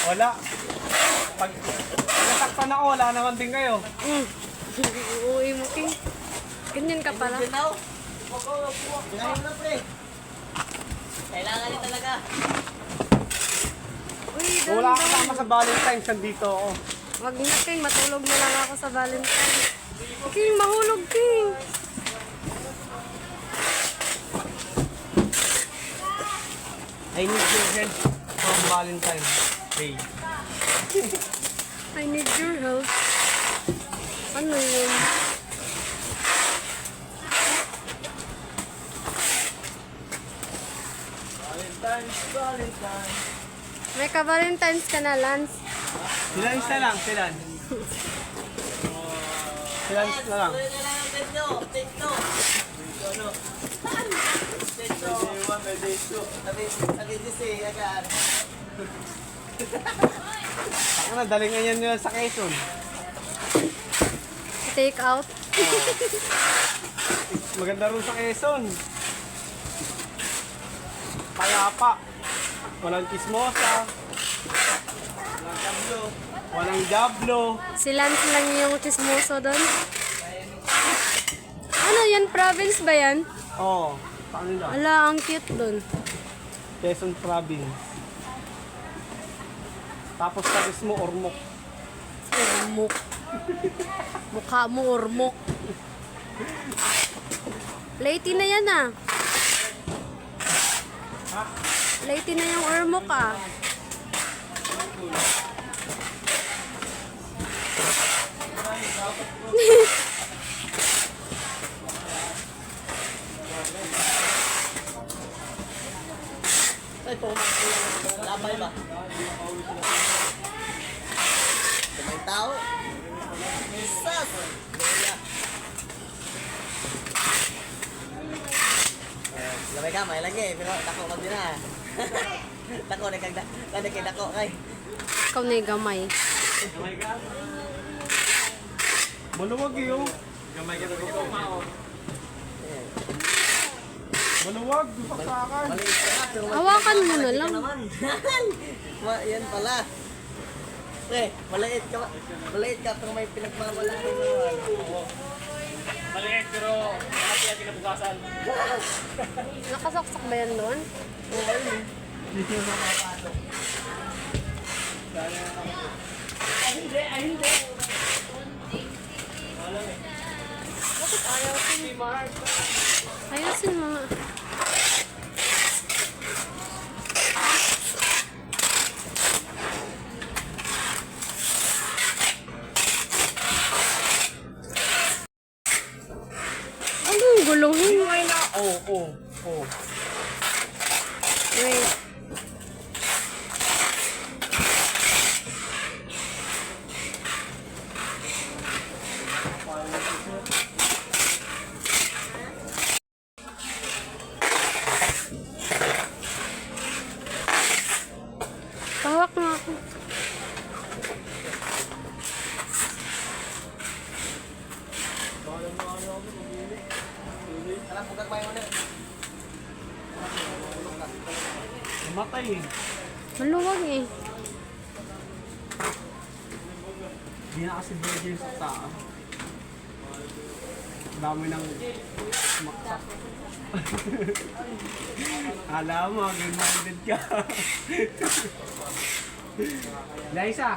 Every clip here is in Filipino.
Wala. Pag nasaktan ako, wala naman din kayo. Uuwi mo, King. Ganyan ka pala. Kailangan na, pre. Kailangan niya talaga. Uy, Kung wala doon. kasama sa Valentine's, nandito ako. Wag na, King. Matulog na lang ako sa Valentine. King, mahulog, King. I need your help from Valentine's Day. I need your help. Ano yun? Valentine's. May ka-Valentine's ka na, Lance. Silan na lang, silan. Silan na lang. Kailangan bedyo. Bedyo. Ano? Bedyo. Sabi niyo si agad. Ako na, dalingan yan nila sa Quezon. Take out. Maganda rin sa Quezon. Payapa. Walang kismosa. Walang jablo. Si Lance lang yung chismoso doon. Ano yan? Province ba yan? Oo. Sa kanila. Ala, ang cute doon. Quezon Province. Tapos sa mismo, Ormoc. Ormok. Mukha mo, ormok. Lady na yan ah. Lady na yung ormok ah. Ay, pumunta. Labay ba? May tao. Sas! Labay ka, may lagi. Pero dako ka din ha. Dako, kay dako kay. Ikaw na yung gamay. Maluwag yun. Maluwag, dupaksakan. Maliit ka na. pero Hawakan mo na lang. naman. Yan pala. Pre, maliit ka pero may pinagmamala rin naman. Maliit pero makati ang kinabukasan. Nakasaksak ba yan doon? Bakit ayaw ko? Ayusin mo nga. Anong guluhin? Oo. Wait. Pahawak mo ako. Alam mo gagawin mo na. Namatay eh. Maluwag eh. Hindi na kasi virgin sa taas. Dami ng maksak. Alam mo, game-minded ka. Liza!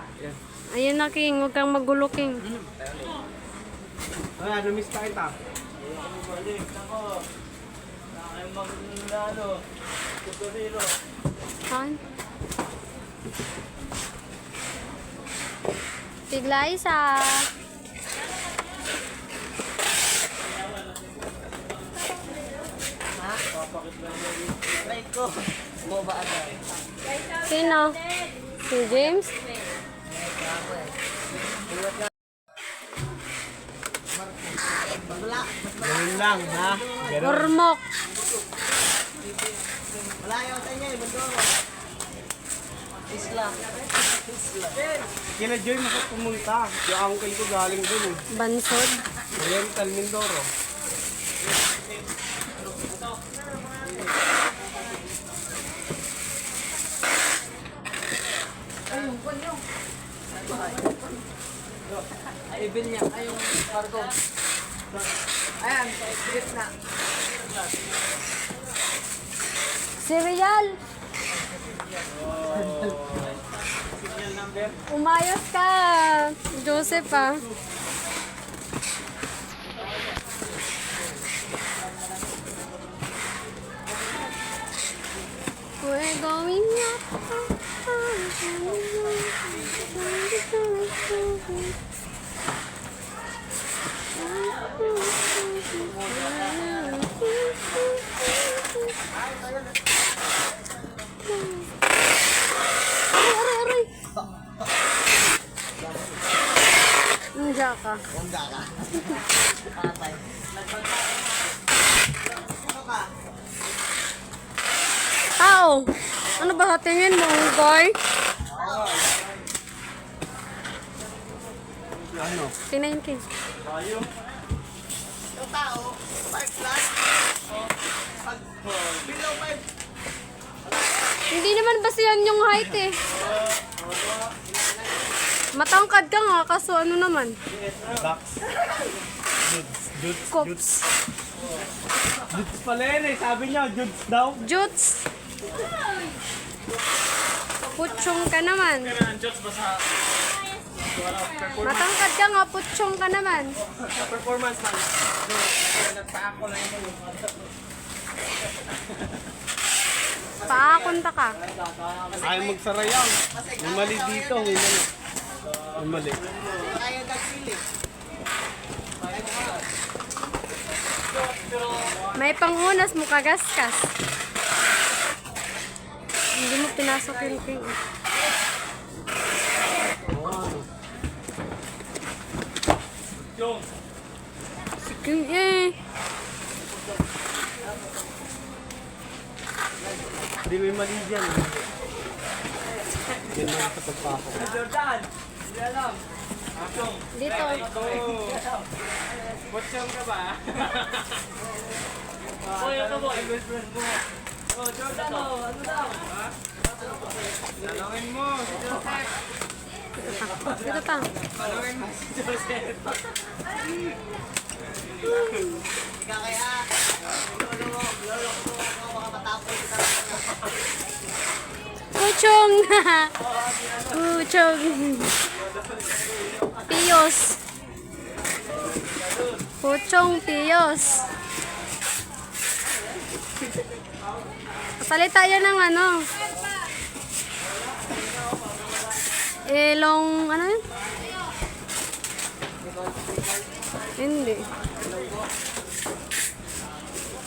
Ayun na, King. Huwag kang magulo, King. Wala, namiss na kita. Saan? Tigla isa. Try ko. Boba agad. Sino? Si James? Wala. Ganun lang, ha? Ganun. Ormok. Malayo sa inyo, Bundoro. Isla. Kila Joy masat pumunta. Yung uncle ko galing dun eh. Bansod. Oriental Mindoro. Ibil niya. Ay, yung cargo. Ayan, sigit na. Cereal. Umayos ka, Joseph ah. We're going up. Aray. Nandiyan ka. Bongga ka. Patay. Ano ka? Tao! Ano ba hatingin mo, guy? Ano? Tinayin ka. Yung tao, 5 plus. Pag below 5. Hindi naman basta yan yung height eh. Matangkad ka nga, kaso ano naman? Box. Judes. Cops. Judes pala yun eh. Sabi niya, Judes daw. Jutes. Putsyong ka naman. Matangkad ka nga, putsyong ka naman. Sa performance man. Nagpaako lang yun. Paakunta ka. Ayaw magsarayaw. May mali dito. May mali. May mali. Kaya nagsilik. May pangunas mo kagaskas. Hindi mo pinasok yung king. Si king eh. Hindi may mali dyan. Yan lang sa pagpako. Jordan! Hindi alam. Dito. Potsong ka ba? Boy, ito boy. Best friend mo. Oh, Jordan oh. Ano daw? Talangin mo si Joseph. Dito pa. Talangin mo si Joseph. Ika kaya. Lolo ko mga matapos kita. Puchong. Puchong. Piyos. Puchong piyos. Salita yan ng ano. Long, ano yun? Hindi.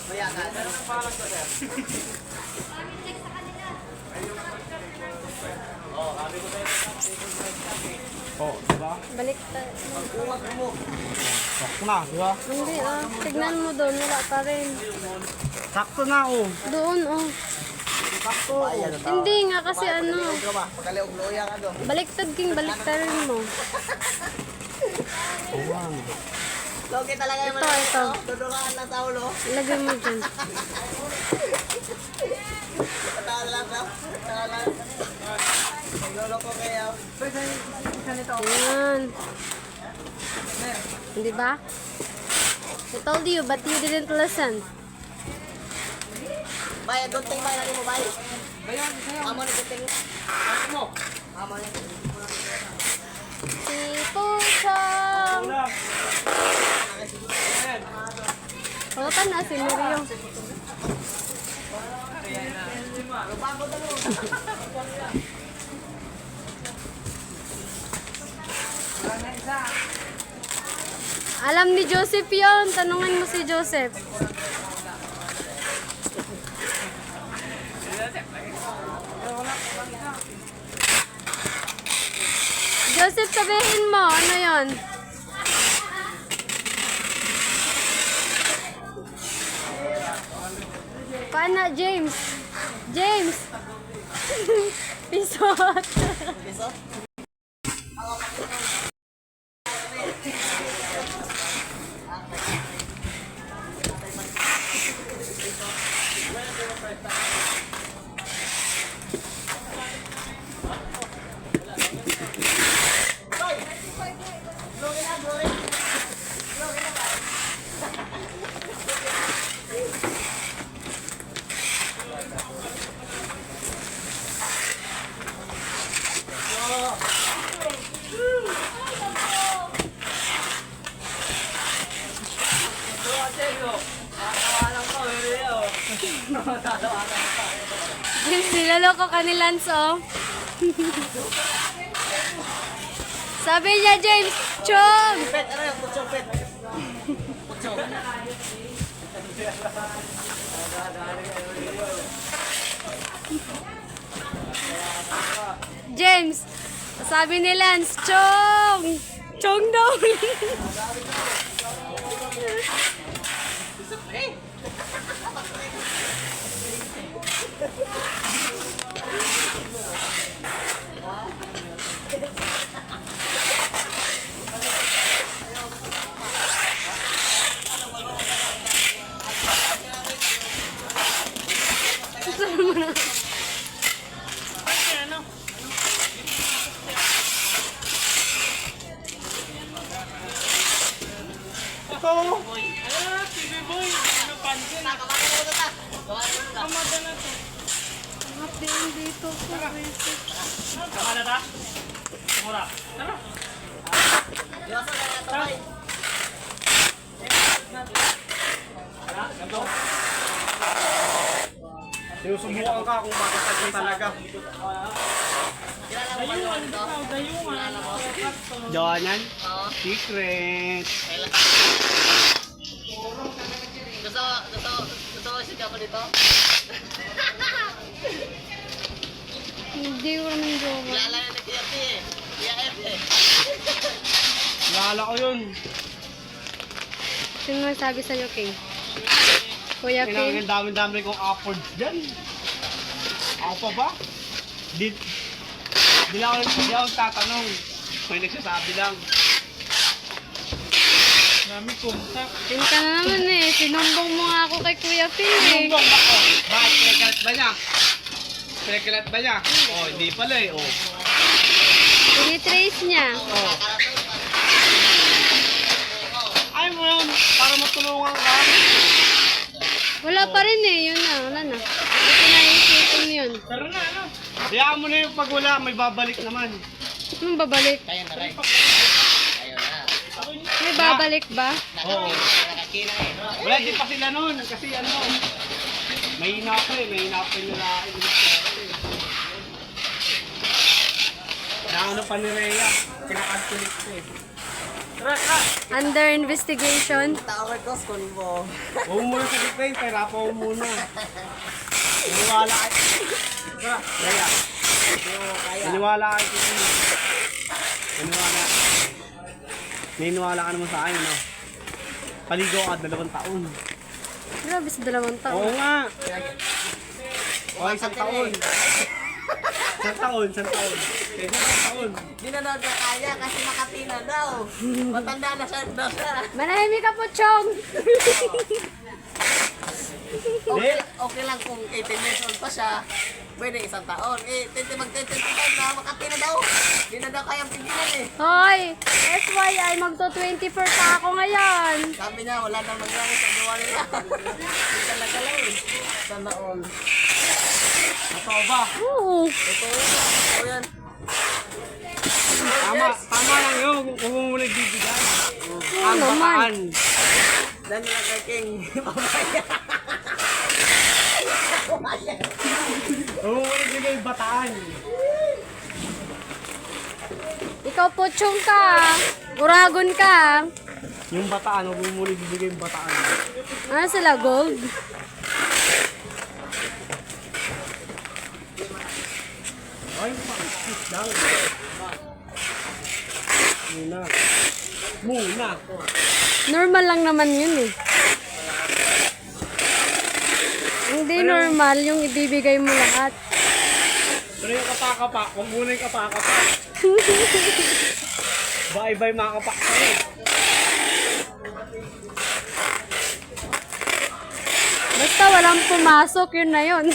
Kaya ka. Oh, diba? Balik tayo. Uwag mo. Sakto na, diba? Hindi ah. Tignan mo doon. Wala pa rin. Sakto na, oh. Doon oh. Sakto. Hindi nga kasi ano. Ikaw ba? Pagkaliog loya ka doon. Baliktad king baliktarin mo. Uwang. Logi talaga yung Ito. Duduraan lang sa ulo. Ilagay mo dyan. Tawa lang daw. Tawa lang. Lolo ko kaya. Ayan. Di ba? I told you, but you didn't listen. Bay, gunting bay. Lagi mo bay. Amo ni gunting. Amo. Amo ni. Si Puchong! Pagkatan na si Mario. Alam ni Joseph yun. Tanungin mo si Joseph. Joseph, sabihin mo. Ano yun? Paano, James? James! Pisot! Piso? James, nilaloko ka ni Lance, oh. Sabi niya, James, Chong! Pet, ano yung putsong pet? Putsong. James, sabi ni Lance, Chong! Chong daw. Happy dito ko. Iwasan na yung tabay. Sinusubukan ka kung makasag mo talaga. Kilala mo ba yung ito? Kilala mo? Johanan? Oo. Secret. Gusto mo siya ako dito? Hindi ko naman jowa. Kilala yung nag-ERT eh. ERT eh. Lala ko yun. Sino nga sabi sa'yo, King? Kuya Kailangan King? dami-dami kong upwards dyan. Ako pa ba? Di lang ako tatanong. May nagsasabi lang. Dami kontak. King ka na naman eh. Sinumbong mo nga ako kay Kuya King eh. Sumbong ba ko? Bakit pinagkalat ba niya? Pinagkalat ba niya? Oh, hindi pala eh. Oh. Tinitrace niya. Oh. Ay mo yun, para matulungan ka. Wala pa rin eh. Yun na. Wala na. Hindi ko naisipin yun. Pero na, ano? Hayaan mo na yung pag wala, may babalik naman. Anong babalik? Kaya na rin. Kaya na. May babalik ba? Oo. Nakakina eh. Wala din pa sila noon, kasi ano, may hinapin yung lalaki. Naano pa ni Rhea, kinakalculate ko eh. Under investigation. Tawag ko, school mo. Huwag muna sa gitna yun, pahirapan mo muna. Naniwala ka. Rhea, Kaya. naniwala ka ito. Naniwala. Naniwala ka naman sa akin, no? Paligaw ka 2 taon. Grabe sa 2 taon. Oo nga. O, 1 taon. 1 taon. Isang taon. Di na daw niya kaya kasi Makati na daw. Matanda na siya daw siya. Manahimik ka po, Chong! Okay lang kung 18 years old pa siya. Pwede 1 taon. Eh, 20 taon na, Makati na daw. Di na daw kayang pigilan eh. Hoy! FYI, magto-24 pa ako ngayon. Sabi niya, wala nang nangyari sa gawa nila. Di talaga lang eh. Sana all. Totoo ba? Oo. Ito yan. Tama lang yun. Kung mo muna bibigyan. Oo Ang naman. bataan. Dahil lang kay King. Mamaya. Kung mo muna bibigyan yung bataan. Ikaw po, Chong ka. Uragon ka. Yung bataan, huwag mo muna bibigyan yung bataan. Ano sila, gold? Ay, pakikis lang. Muna. Normal lang naman yun eh. Hindi normal yung ibibigay mo lahat. Pero yung kapakapa, huwag muna yung kapakapa. Bye-bye mga kapak ka eh. Basta walang pumasok, yun na yun.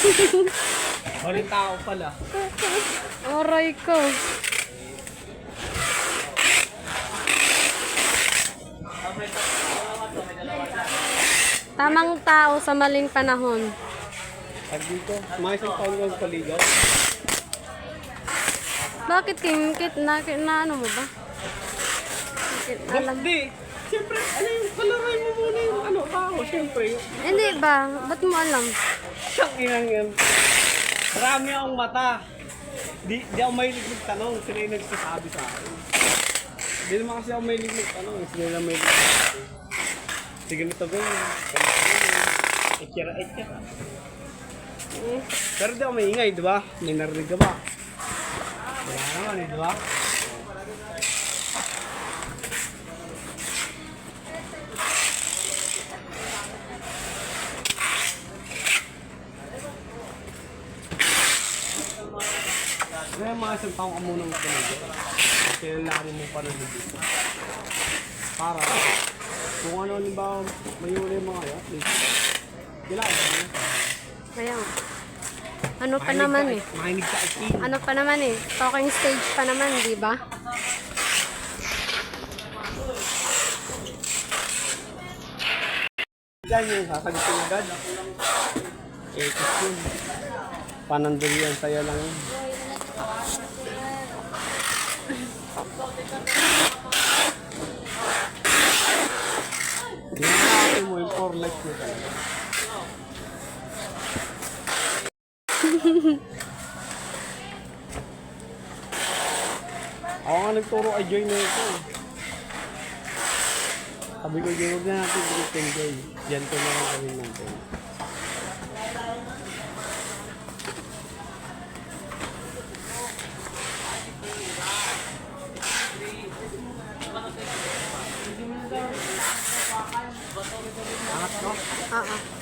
Maling tao pala. Aray ko. Tamang tao sa maling panahon. Pag dito, mga 1 taon lang paligaw. Bakit Kit? Na ano mo ba? Bakit alam? Hindi. Siyempre, ano yung kalaray mo muna yung ano, tao, siyempre. Hindi ba? Ba't mo alam? Siyang inang yan. Marami akong mata. Di ako mahilig magtanong. Sila yung nagsasabi sa akin. Di naman kasi ako mahilig magtanong. Sila lang mahilig magsasabi. Sige na ito ganyan. Ekira. Pero di ako maingay, di ba? May narinig ka ba? Wala naman eh, di ba? Kaya mga isang taong ka munang pinag kilalanin mo pa na dito. Para kung ano ba may huli mga yan, please. Kilala mo. Kaya nga. Ano pa naman eh? Mahinig ka acting. Ano pa naman eh? Talking stage pa naman, di ba? Diyan yung sasagutin agad. Etos yun. Panandun yan, saya lang yun. Ginagawa mo yung 4 likes mo talaga. Ako nga nagturo kay Joy na ito. Sabi ko, Joy, huwag na natin group Joy. Diyan ko na lang gawin natin. Angat, no? Oo.